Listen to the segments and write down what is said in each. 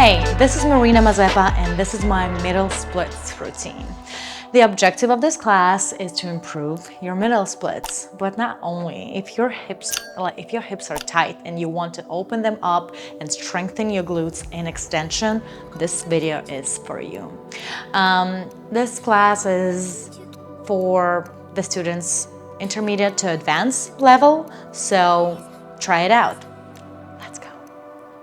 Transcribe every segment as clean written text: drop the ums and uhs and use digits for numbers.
Hey, this is MARINA MAZEPA and this is my middle splits routine. The objective of this class is to improve your middle splits, but not only. If your hips are tight and you want to open them up and strengthen your glutes in extension, this video is for you. This class is for the students intermediate to advanced level, so try it out. Let's go.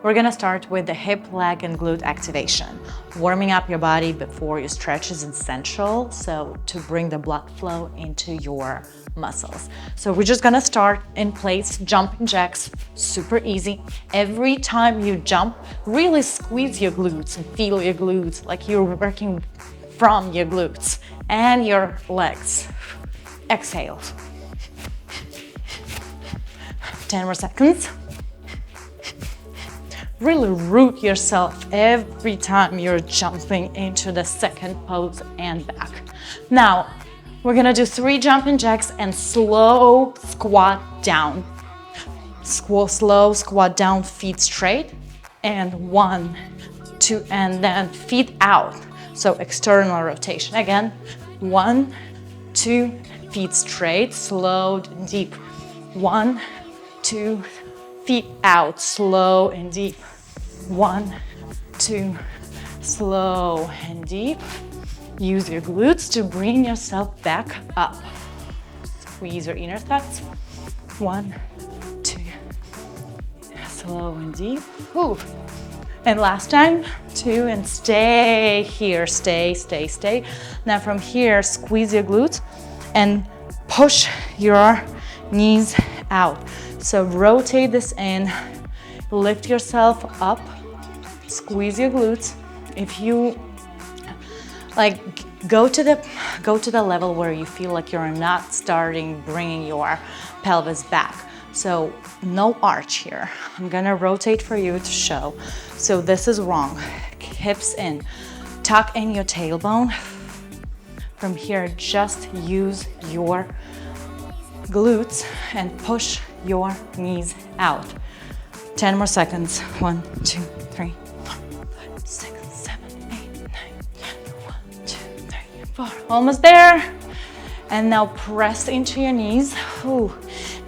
We're gonna start with the hip, leg, and glute activation. Warming up your body before you stretch is essential, so to bring the blood flow into your muscles. So we're just gonna start in place, jumping jacks, super easy. Every time you jump, really squeeze your glutes and feel your glutes like you're working from your glutes and your legs. Exhale. 10 more seconds. Really root yourself every time you're jumping into the second pose and back. Now, we're gonna do 3 jumping jacks and slow squat down. Slow squat down, feet straight, and 1, 2, and then feet out. So external rotation. Again, 1, 2, feet straight, slow and deep. 1, 2, feet out, slow and deep. 1, 2, slow and deep. Use your glutes to bring yourself back up. Squeeze your inner thighs. 1, 2, slow and deep. Ooh. And last time, 2, and stay here, stay. Now from here, squeeze your glutes and push your knees out. So rotate this in, lift yourself up, squeeze your glutes. If you go to the level where you feel like you're not starting bringing your pelvis back. So no arch here. I'm gonna rotate for you to show. So this is wrong. Hips in, tuck in your tailbone. From here, just use your glutes and push your knees out. 10 more seconds. 1, 2, 3, 4, 5, 6, 7, 8, 9, 10. 1, 2, 3, 4. Almost there. And now press into your knees. Ooh.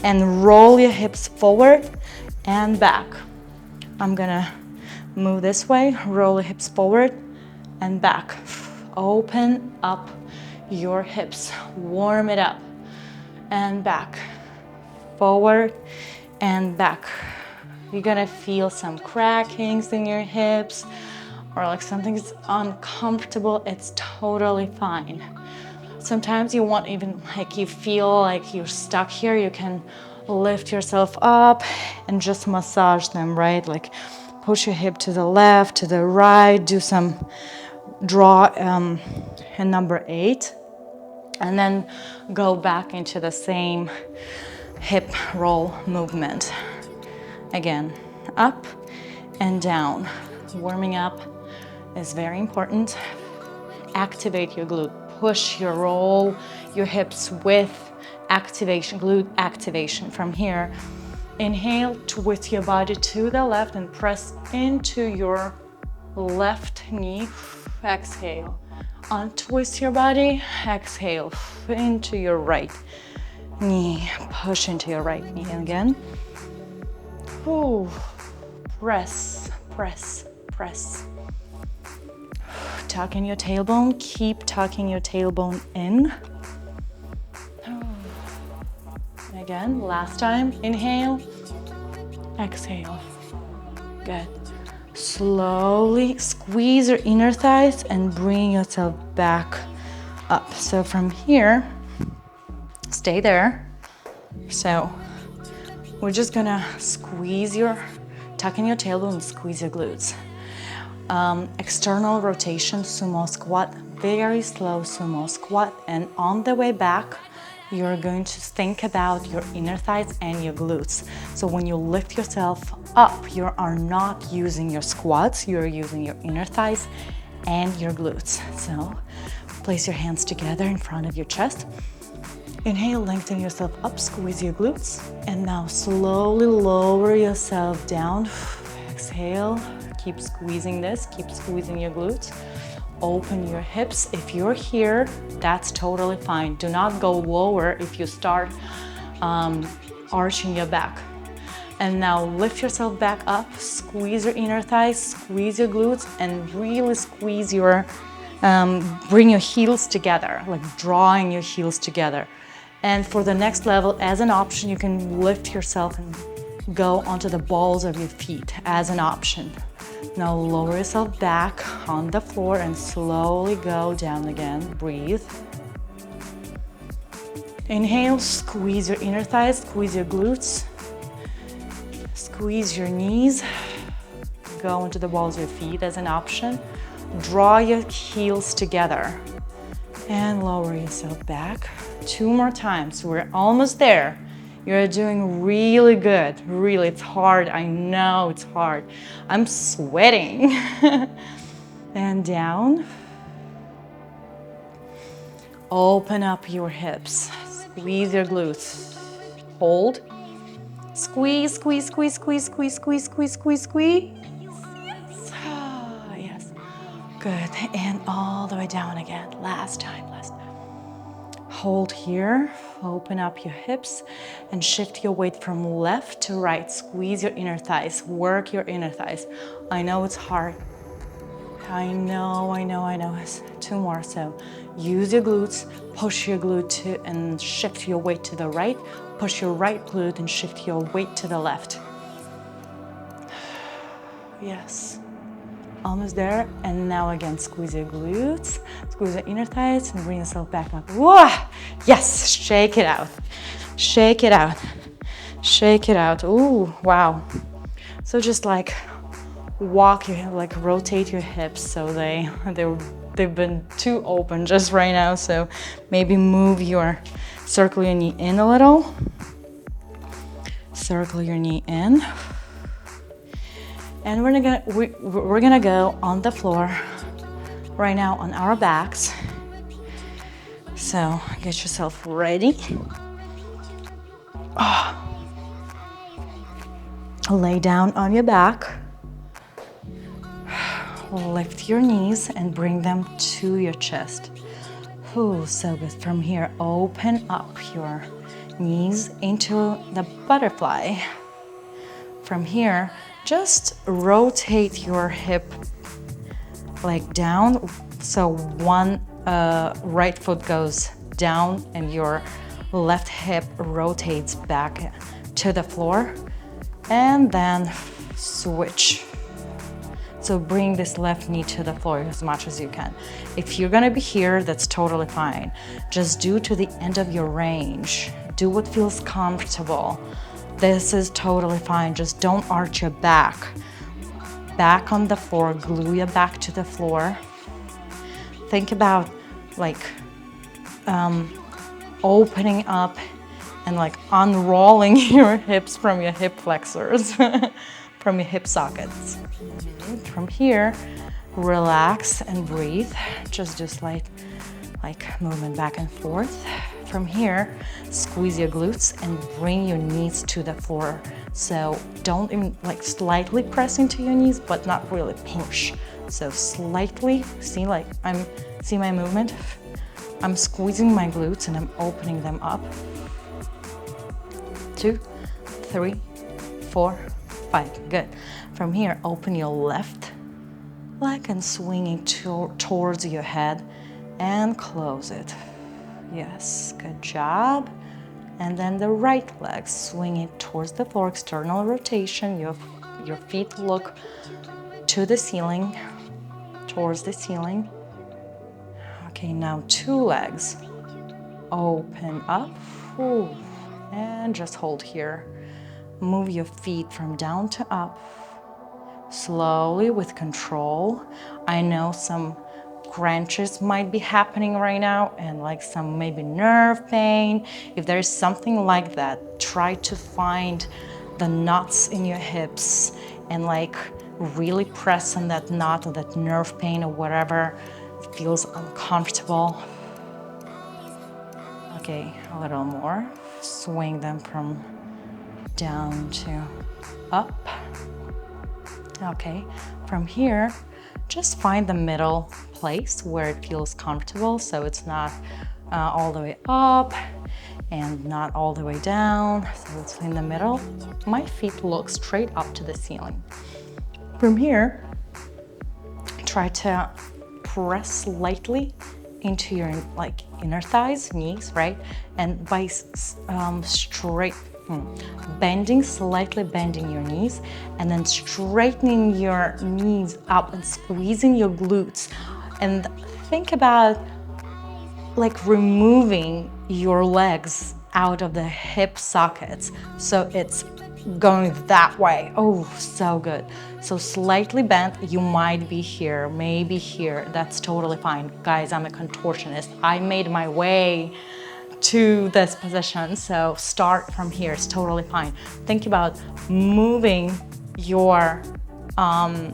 And roll your hips forward and back. I'm gonna move this way. Roll your hips forward and back. Open up your hips. Warm it up. And back. Forward and back. You're gonna feel some crackings in your hips or like something's uncomfortable. It's totally fine. Sometimes you won't even, you feel like you're stuck here, you can lift yourself up and just massage them, right? Like push your hip to the left, to the right, do some draw in number 8, and then go back into the same hip roll movement. Again, up and down. Warming up is very important. Activate your glute. Push your roll, your hips with activation, glute activation. From here, inhale, twist your body to the left and press into your left knee. Exhale. Untwist your body. Exhale into your right knee. Push into your right knee. And again. Ooh. Press, press, press. Tuck in your tailbone. Keep tucking your tailbone in. Again, last time. Inhale. Exhale. Good. Slowly squeeze your inner thighs and bring yourself back up. So from here, stay there. So we're just gonna tuck in your tailbone and squeeze your glutes. External rotation, sumo squat, very slow sumo squat. And on the way back, you're going to think about your inner thighs and your glutes. So when you lift yourself up, you are not using your squats, you're using your inner thighs and your glutes. So place your hands together in front of your chest. Inhale, lengthen yourself up, squeeze your glutes. And now slowly lower yourself down. exhale, keep squeezing this, keep squeezing your glutes. Open your hips. If you're here, that's totally fine. Do not go lower if you start arching your back. And now lift yourself back up, squeeze your inner thighs, squeeze your glutes, and really squeeze your, bring your heels together, like drawing your heels together. And for the next level, as an option, you can lift yourself and go onto the balls of your feet as an option. Now lower yourself back on the floor and slowly go down again. Breathe. Inhale, squeeze your inner thighs, squeeze your glutes. Squeeze your knees, go into the balls of your feet as an option. Draw your heels together and lower yourself back. 2 more times, we're almost there. You're doing really good, really, it's hard, I know it's hard. I'm sweating. And down. Open up your hips, squeeze your glutes, hold. Squeeze, squeeze, squeeze, squeeze, squeeze, squeeze, squeeze, squeeze, squeeze. Yes. Yes. Good. And all the way down again. Last time. Hold here. Open up your hips and shift your weight from left to right. Squeeze your inner thighs. Work your inner thighs. I know it's hard. I know. 2 more. So use your glutes, push your glute to and shift your weight to the right. Push your right glute and shift your weight to the left. Yes. Almost there. And now again, squeeze your glutes, squeeze your inner thighs, and bring yourself back up. Whoa! Yes! Shake it out. Shake it out. Shake it out. Ooh, wow. So just like walk your, like rotate your hips so they've been too open just right now. So maybe move your, circle your knee in a little. Circle your knee in. And we're gonna go on the floor right now on our backs. So get yourself ready. Lay down on your back. Lift your knees and bring them to your chest. Ooh, so good. From here, open up your knees into the butterfly. From here, just rotate your hip like down. So one right foot goes down and your left hip rotates back to the floor, and then switch. So bring this left knee to the floor as much as you can. If you're gonna be here, that's totally fine. Just do to the end of your range. Do what feels comfortable. This is totally fine. Just don't arch your back. Back on the floor, glue your back to the floor. Think about like opening up and like unrolling your hips from your hip flexors, from your hip sockets. From here, relax and breathe. Just do slight movement back and forth. From here, squeeze your glutes and bring your knees to the floor. So don't even like slightly press into your knees, but not really push. So slightly, see my movement? I'm squeezing my glutes and I'm opening them up. 2, 3, 4, 5, good. From here, open your left leg and swing it towards your head and close it. Yes, good job. And then the right leg, swing it towards the floor, external rotation. Your feet look to the ceiling, towards the ceiling. Okay, now 2 legs. Open up, and just hold here. Move your feet from down to up. Slowly, with control. I know some crunches might be happening right now and like some maybe nerve pain. If there's something like that, try to find the knots in your hips and like really press on that knot or that nerve pain or whatever feels uncomfortable. Okay, a little more. Swing them from down to up. Okay, from here, just find the middle place where it feels comfortable, so it's not all the way up and not all the way down, so it's in the middle. My feet look straight up to the ceiling. From here, try to press slightly into your like inner thighs, knees, right? And by slightly bending your knees, and then straightening your knees up and squeezing your glutes. And think about like removing your legs out of the hip sockets. So it's going that way. Oh, so good. So slightly bent, you might be here, maybe here. That's totally fine. Guys, I'm a contortionist. I made my way to this position, so start from here. It's totally fine. Think about moving your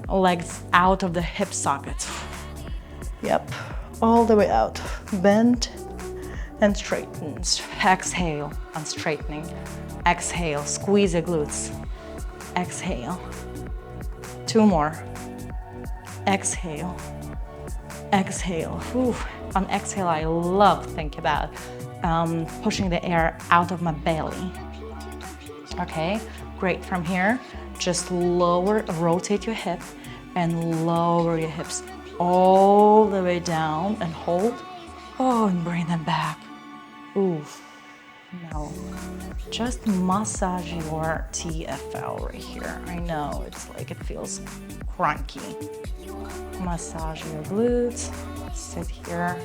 legs out of the hip sockets. Yep, all the way out. Bend and straighten. Exhale and straightening. Exhale, squeeze your glutes. Exhale. 2 more. Exhale. Exhale. Whew. On exhale, I love think about pushing the air out of my belly. Okay, great. From here, just rotate your hip and lower your hips all the way down and hold. Oh, and bring them back. Oof. No, just massage your TFL right here. I know it's like it feels cranky. Massage your glutes, sit here.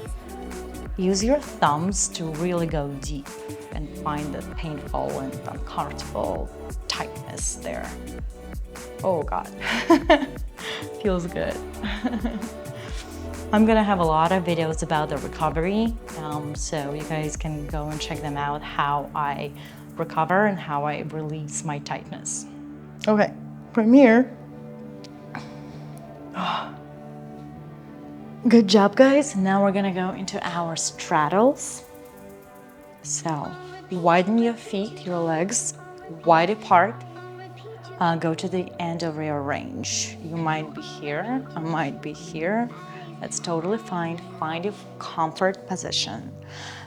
Use your thumbs to really go deep and find the painful and uncomfortable tightness there. Oh God, feels good. I'm gonna have a lot of videos about the recovery, so you guys can go and check them out, how I recover and how I release my tightness. Okay, from here, good job guys. Now we're gonna go into our straddles. So widen your feet, your legs wide apart. Go to the end of your range. You might be here, I might be here. That's totally fine. Find your comfort position.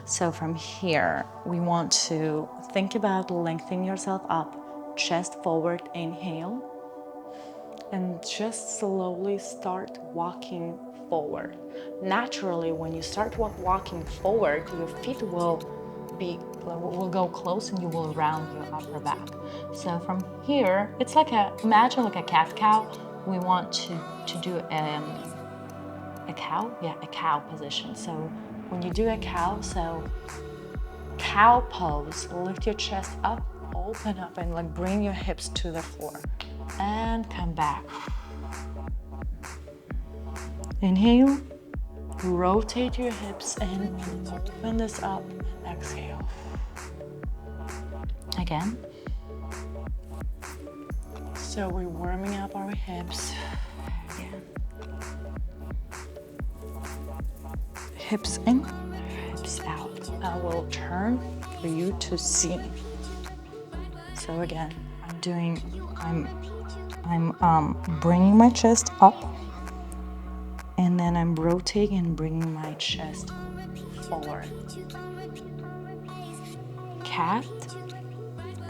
So from here, we want to think about lengthening yourself up, chest forward, inhale, and just slowly start walking forward. Naturally, when you start walking forward, your feet will go close and you will round your upper back. So from here, it's like imagine like a cat-cow. We want to do a cow? Yeah, a cow position. So when you do a cow, so cow pose, lift your chest up, open up, and like bring your hips to the floor. And come back. Inhale, rotate your hips and open this up. Exhale. Again. So we're warming up our hips. Again. Hips in, hips out. I will turn for you to see. So again, I'm bringing my chest up, and then I'm rotating and bringing my chest forward. Cat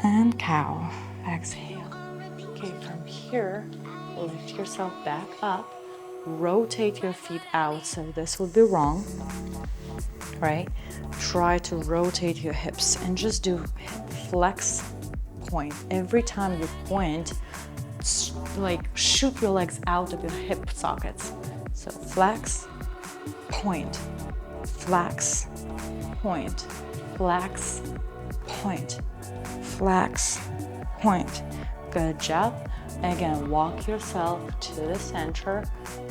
and cow. Exhale. Okay, from here, lift yourself back up. Rotate your feet out, so this would be wrong, right? Try to rotate your hips and just do flex point. Every time you point, like shoot your legs out of your hip sockets. So flex, point, flex, point, flex, point, flex, point. Good job. Again, walk yourself to the center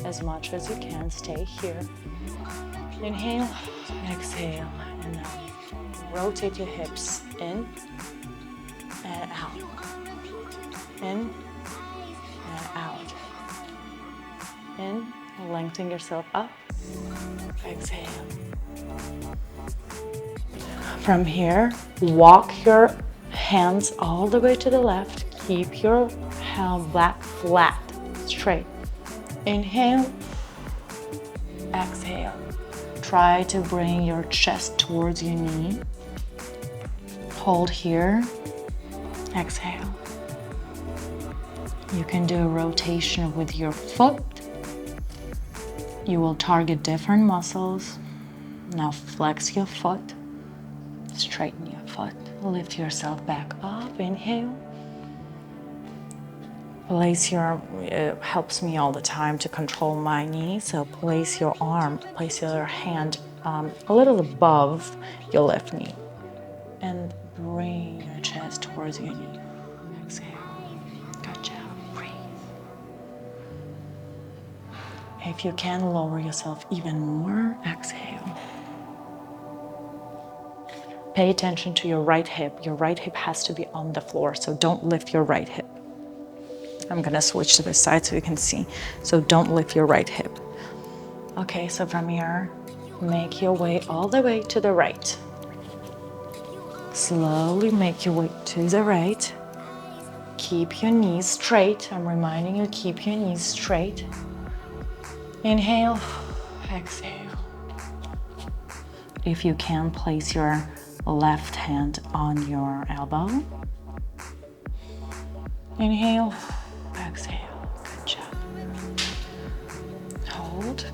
as much as you can. Stay here. Inhale, exhale, and rotate your hips in and out. In and out. In, lengthen yourself up. Exhale. From here, walk your hands all the way to the left. Keep your back flat. straight. Inhale, exhale. Try to bring your chest towards your knee. Hold here, exhale. You can do a rotation with your foot. You will target different muscles. Now flex your foot, straighten your foot, lift yourself back up, inhale. Place your, it helps me all the time to control my knee, so place your arm, place your hand a little above your left knee and bring your chest towards your knee. Exhale. Good job. Breathe. If you can, lower yourself even more. Exhale. Pay attention to your right hip. Your right hip has to be on the floor, so don't lift your right hip. I'm gonna switch to this side so you can see. So don't lift your right hip. Okay, so from here, make your way all the way to the right. Slowly make your way to the right. Keep your knees straight. I'm reminding you, keep your knees straight. Inhale, exhale. If you can, place your left hand on your elbow. Inhale, exhale. Good job. Hold.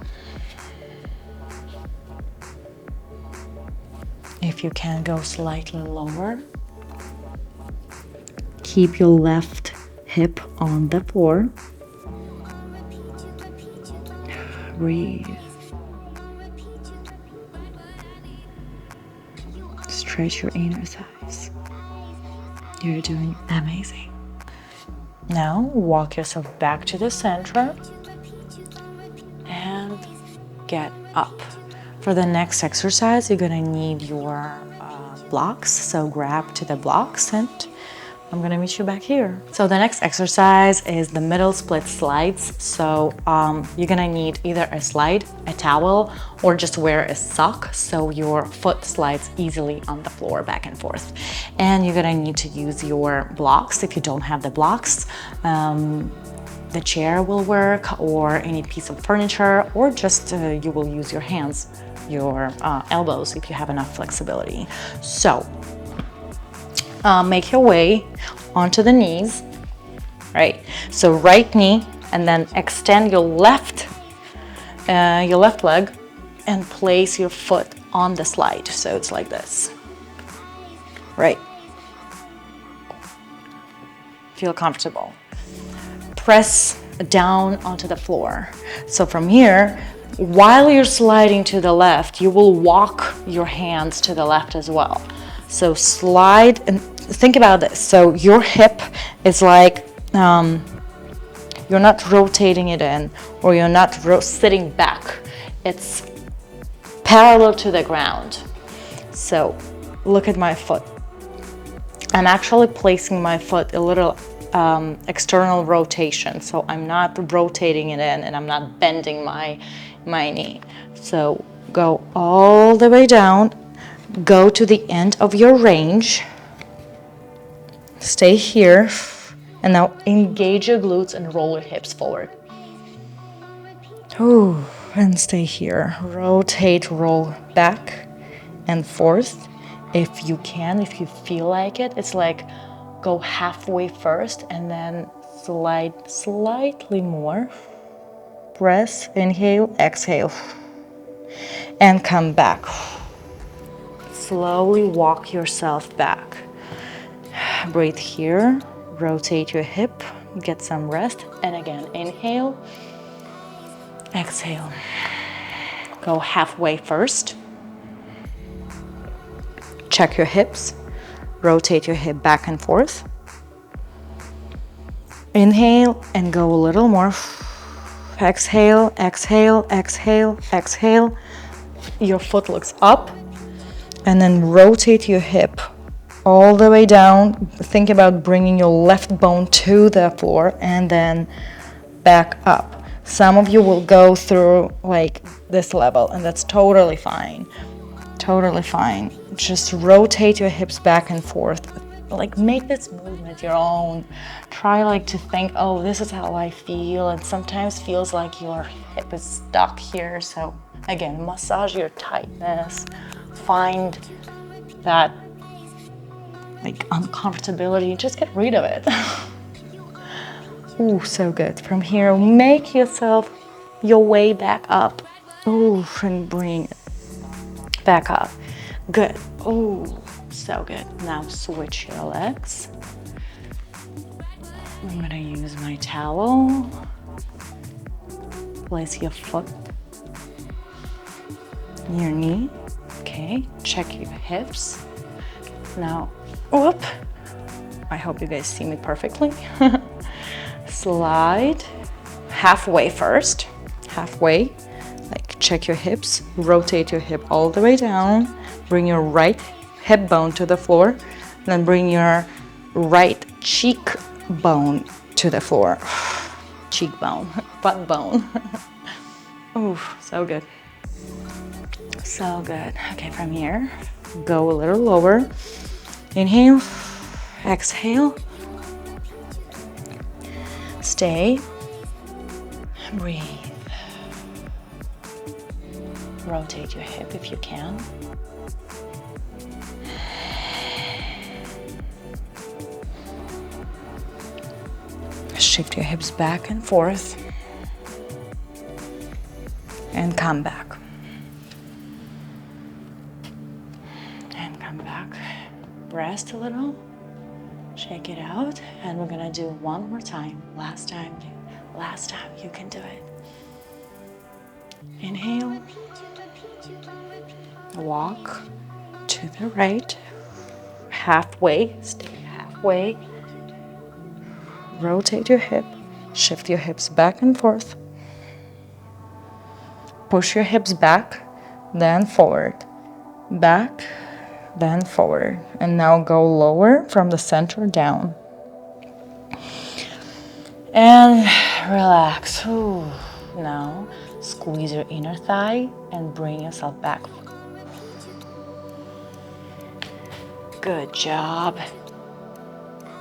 If you can, go slightly lower. Keep your left hip on the floor. Breathe. Stretch your inner thighs. You're doing amazing. Now walk yourself back to the center and get up. For the next exercise, you're gonna need your blocks. So grab to the blocks and I'm gonna meet you back here. So the next exercise is the middle split slides. So you're gonna need either a slide, a towel, or just wear a sock so your foot slides easily on the floor back and forth. And you're gonna need to use your blocks. If you don't have the blocks, the chair will work, or any piece of furniture, or just you will use your hands, your elbows if you have enough flexibility. So make your way onto the knees, right? So right knee, and then extend your left leg and place your foot on the slide. So it's like this, right? Feel comfortable. Press down onto the floor. So from here, while you're sliding to the left, you will walk your hands to the left as well. So slide, and think about this. So your hip is like, you're not rotating it in, or you're not sitting back. It's parallel to the ground. So look at my foot. I'm actually placing my foot a little external rotation. So I'm not rotating it in and I'm not bending my knee. So go all the way down, go to the end of your range, stay here, and now engage your glutes and roll your hips forward. Ooh, and stay here. Rotate, roll back and forth. If you can, if you feel like it, it's like go halfway first and then slide slightly more. Press, inhale, exhale, and come back. Slowly walk yourself back. Breathe here, rotate your hip, get some rest, and again, inhale, exhale. Go halfway first. Check your hips, rotate your hip back and forth. Inhale and go a little more. Exhale, exhale, exhale, exhale. Your foot looks up, and then rotate your hip all the way down. Think about bringing your left bone to the floor and then back up. Some of you will go through like this level, and that's totally fine. Totally fine. Just rotate your hips back and forth. like make this movement your own. Try like to think, oh, this is how I feel, and sometimes feels like your hip is stuck here. So again, massage your tightness, find that like uncomfortability, just get rid of it. Ooh, so good. From here, make yourself your way back up. Ooh, and bring it back up. Good. Ooh, so good. Now switch your legs. I'm gonna use my towel. Place your foot, your knee. Okay, check your hips. Now, whoop. I hope you guys see me perfectly. Slide halfway first, halfway, like check your hips, rotate your hip all the way down, bring your right hip bone to the floor, then bring your right cheekbone to the floor. Cheekbone, butt bone. Ooh, so good. So good. Okay, from here, go a little lower. Inhale, exhale. Stay, breathe. Rotate your hip if you can. Shift your hips back and forth. And come back. And come back. Rest a little. Shake it out. And we're gonna do one more time. Last time you can do it. Inhale. Walk to the right. Halfway. Stay halfway. Rotate your hip. Shift your hips back and forth. Push your hips back, then forward. Back, then forward. And now go lower from the center down. And relax. Ooh. Now squeeze your inner thigh and bring yourself back. Good job.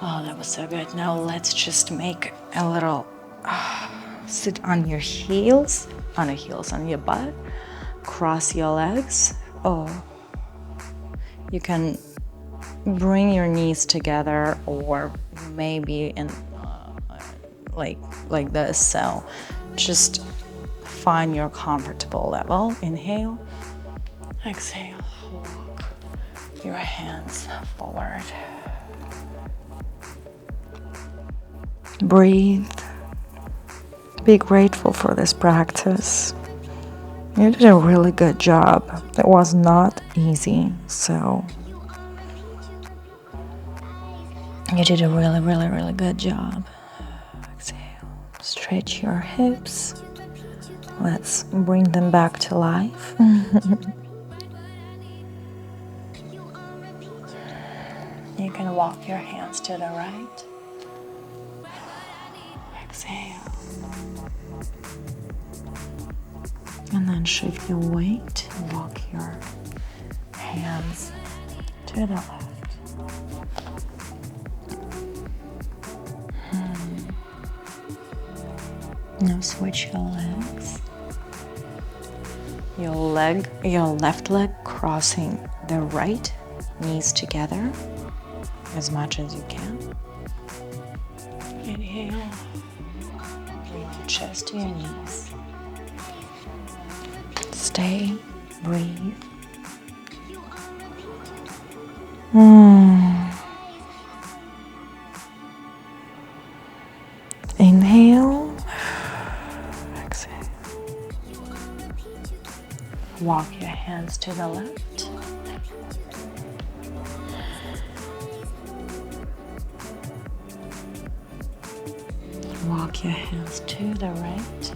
Oh, that was so good. Now let's just make a little sit on your heels, on your butt. Cross your legs. Oh, you can bring your knees together, or maybe in like this. So just find your comfortable level. Inhale, exhale. Walk your hands forward. Breathe. Be grateful for this practice. You did a really good job. It was not easy, so you did a really, really, really good job. Exhale. Stretch your hips. Let's bring them back to life. You can walk your hands to the right. Exhale. And then shift your weight. Walk your hands to the left. Now switch your legs. Your left leg crossing the right, knees together as much as you can. Inhale. Bring your chest to your knees. Stay, breathe. Inhale, exhale. Walk your hands to the left. Walk your hands to the right.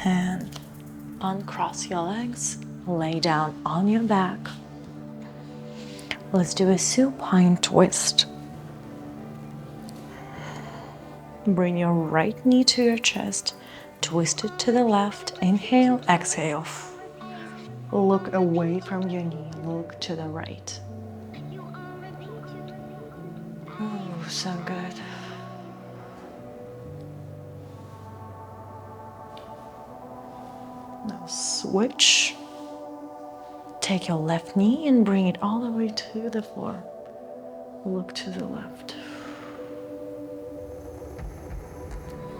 And uncross your legs, lay down on your back. Let's do a supine twist. Bring your right knee to your chest. Twist it to the left. Inhale, exhale. Look away from your knee. Look to the right. Oh, so good. Now switch. Take your left knee and bring it all the way to the floor. Look to the left.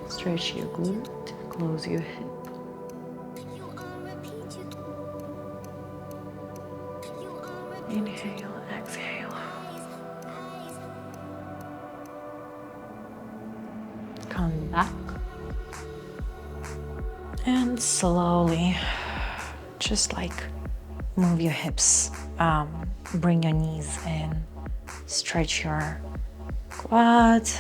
Stretch your glute, close your hip. Inhale, exhale. Come back. And slowly, just like move your hips. Bring your knees in. Stretch your quads.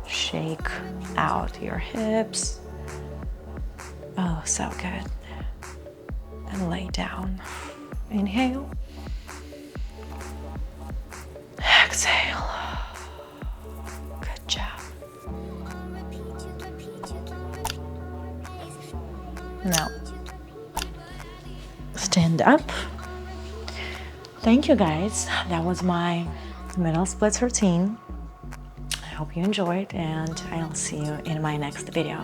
Shake out your hips. Oh, so good. And lay down. Inhale. Exhale. Good job. Now, stand up. Thank you guys. That was my middle splits routine. I hope you enjoyed, and I'll see you in my next video.